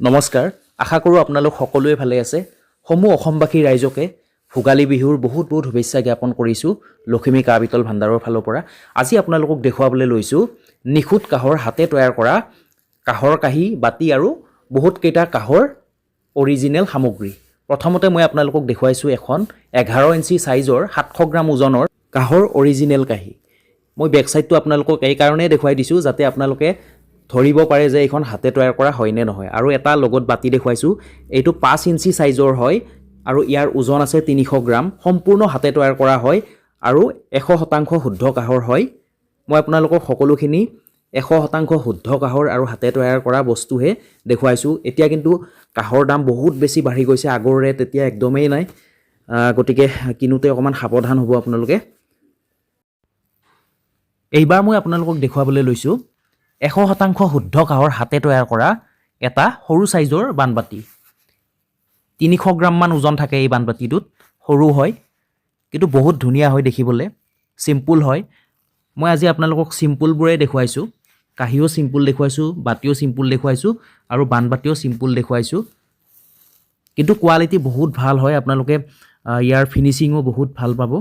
নমস্কাৰ আশা কৰোঁ আপোনালোক সকলোৱে ভালে আছে সমূহ অসমবাসী ৰাইজকে ভোগালী বিহুৰ বহুত শুভেচ্ছা জ্ঞাপন কৰিছোঁ লখিমী কাঁহ পিতল ভাণ্ডাৰৰ ফালৰ পৰা আজি আপোনালোকক দেখুৱাবলৈ লৈছোঁ নিখুঁত কাঁহৰ হাতে তৈয়াৰ কৰা কাঁহৰ কাঁহী বাতি আৰু বহুত কেইটা কাঁহৰ অৰিজিনেল সামগ্ৰী প্ৰথমতে মই আপোনালোকক দেখুৱাইছোঁ এখন 11 ইঞ্চি সাইজৰ 700 গ্ৰাম ওজনৰ কাঁহৰ অৰিজিনেল কাঁহী মই বেক সাইডটো আপোনালোকক এই কাৰণেই দেখুৱাই দিছোঁ যাতে আপোনালোকে ধৰিব পাৰে যে এইখন হাতে তৈয়াৰ কৰা হয় নে নহয় আৰু এটা লগত বাতি দেখুৱাইছোঁ এইটো 5 ইঞ্চি সাইজৰ হয় আৰু ইয়াৰ ওজন আছে 300 গ্ৰাম সম্পূৰ্ণ হাতে তৈয়াৰ কৰা হয় আৰু 100% শুদ্ধ কাঁহৰ হয় মই আপোনালোকক সকলোখিনি 100% শুদ্ধ কাঁহৰ আৰু হাতে তৈয়াৰ কৰা বস্তুহে দেখুৱাইছোঁ এতিয়া কিন্তু কাঁহৰ দাম বহুত বেছি বাঢ়ি গৈছে আগৰে তেতিয়া একদমেই নাই গতিকে কিনুতে অকমান সাৱধান হ'ব আপোনালোকে এইবাৰ মই আপোনালোকক দেখুৱাবলৈ লৈছোঁ 100% শুদ্ধ কাঁহৰ হাতে তৈয়াৰ কৰা এটা সৰু সাইজৰ বানবাতি 300 গ্ৰাম মান ওজন থাকে এই বানবাতিটোত সৰু হয় কিন্তু বহুত ধুনীয়া হয় দেখিবলৈ সিম্পল হয় মই আজি আপোনালোকক সিম্পলবোৰে দেখুৱাইছোঁ কাঁহীও সিম্পল দেখুৱাইছোঁ বাতিও সিম্পল দেখুৱাইছোঁ আৰু বানবাতিও সিম্পল দেখুৱাইছোঁ কিন্তু কোৱালিটি বহুত ভাল হয় আপোনালোকে ইয়াৰ ফিনিশিংও বহুত ভাল পাব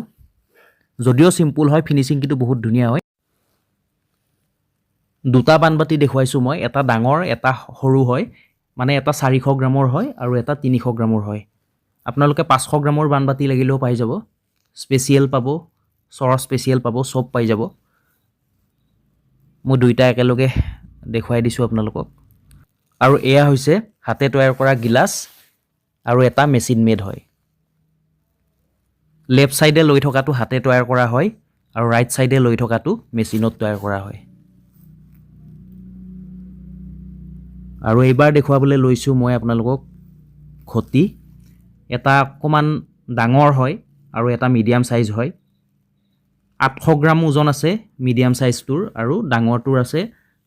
যদিও সিম্পল হয় ফিনিশিং কিন্তু বহুত ধুনীয়া হয় দুটা বানবাতি দেখুৱাইছোঁ মই এটা ডাঙৰ এটা সৰু হয় মানে এটা 400 গ্ৰামৰ হয় আৰু এটা 300 গ্ৰামৰ হয় আপোনালোকে 500 গ্ৰামৰ বানবাতি লাগিলেও পাই যাব স্পেচিয়েল পাব সৰ স্পেচিয়েল পাব সব পাই যাব মই দুইটা একেলগে দেখুৱাই দিছোঁ আপোনালোকক আৰু এয়া হৈছে হাতে তৈয়াৰ কৰা গিলাস আৰু এটা মেচিন মেড হয় লেফট সাইডে লৈ থকাটো হাতে তৈয়াৰ কৰা হয় আৰু ৰাইট সাইডে লৈ থকাটো মেচিনত তৈয়াৰ কৰা হয় আৰু এইবাৰ দেখুৱাবলৈ লৈছোঁ মই আপোনালোকক ঘটি এটা অকমান ডাঙৰ হয় আৰু এটা মিডিয়াম সাইজ হয় 800 গ্ৰাম ওজন আছে মিডিয়াম সাইজটোৰ আৰু ডাঙৰটোৰ আছে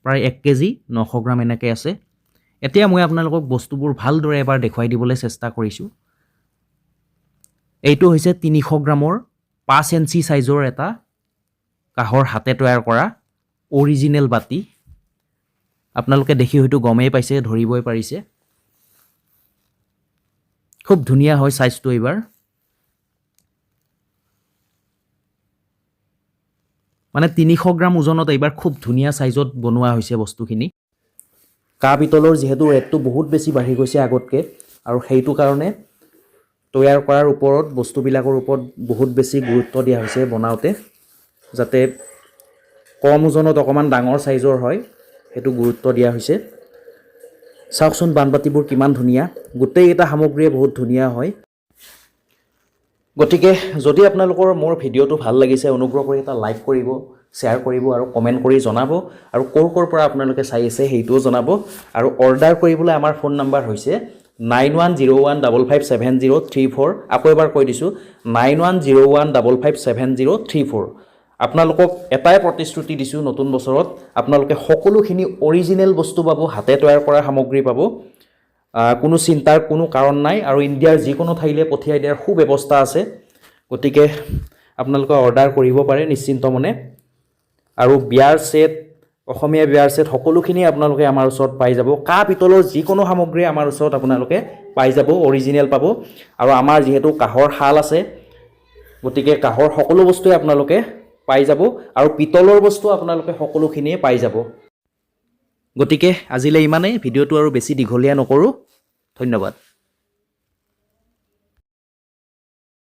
প্ৰায় 1 কেজি 900 গ্ৰাম এনেকৈ আছে এতিয়া মই আপোনালোকক বস্তুবোৰ ভালদৰে এবাৰ দেখুৱাই দিবলৈ চেষ্টা কৰিছোঁ এইটো হৈছে 300 গ্ৰামৰ 5 ইঞ্চি সাইজৰ এটা কাঁহৰ হাতে তৈয়াৰ কৰা অৰিজিনেল বাতি আপোনালোকে দেখি হয়তো গমেই পাইছে ধৰিবই পাৰিছে খুব ধুনীয়া হয় সাইজটো এইবাৰ মানে 300 গ্ৰাম ওজনত এইবাৰ খুব ধুনীয়া সাইজত বনোৱা হৈছে বস্তুখিনি কাঁহ পিতলৰ যেহেতু ৰেটটো বহুত বেছি বাঢ়ি গৈছে আগতকৈ আৰু সেইটো কাৰণে তৈয়াৰ কৰাৰ ওপৰত বস্তুবিলাকৰ ওপৰত বহুত বেছি গুৰুত্ব দিয়া হৈছে বনাওতে যাতে কম ওজনত অকমান ডাঙৰ সাইজৰ হয় হেতু গুৰুত্ব দিয়া হৈছে চাওকচোন বানবাতিবোৰ কিমান ধুনীয়া গোটেই এটা সামগ্ৰীয়ে বহুত ধুনীয়া হয় গতিকে যদি আপোনালোকৰ মোৰ ভিডিওটো ভাল লাগিছে অনুগ্ৰহ কৰি এটা লাইক কৰিব শ্বেয়াৰ কৰিব আৰু কমেন্ট কৰি জনাব আৰু কৰ পৰা আপোনালোকে চাই আছে হেইটোও জনাব আৰু অৰ্ডাৰ কৰিবলৈ আমাৰ ফোন নম্বৰ হৈছে 9101557034 আকৌ এবাৰ কৈ দিছোঁ 9101557034 আপোনালোকক এটাই প্ৰতিশ্ৰুতি দিছোঁ নতুন বছৰত আপোনালোকে সকলোখিনি অৰিজিনেল বস্তু পাব হাতে তৈয়াৰ কৰা সামগ্ৰী পাব কোনো চিন্তাৰ কোনো কাৰণ নাই আৰু ইণ্ডিয়াৰ যিকোনো ঠাইলৈ পঠিয়াই দিয়াৰ সুব্যৱস্থা আছে গতিকে আপোনালোকে অৰ্ডাৰ কৰিব পাৰে নিশ্চিন্ত মনে আৰু বিয়াৰ সেট অসমীয়া বিয়াৰ সেট সকলোখিনি আপোনালোকে আমাৰ ওচৰত পাই যাব কাঁহ পিতলৰ যিকোনো সামগ্ৰী আমাৰ ওচৰত আপোনালোকে পাই যাব অৰিজিনেল পাব আৰু আমাৰ যেহেতু কাঁহৰ শাল আছে গতিকে কাঁহৰ সকলো বস্তুৱে আপোনালোকে পাই যাব আৰু পিতলৰ বস্তু আপোনালোকে সকলোখিনিয়ে পাই যাব গতিকে আজিলৈ ইমানেই ভিডিওটো আৰু বেছি দীঘলীয়া নকৰো ধন্যবাদ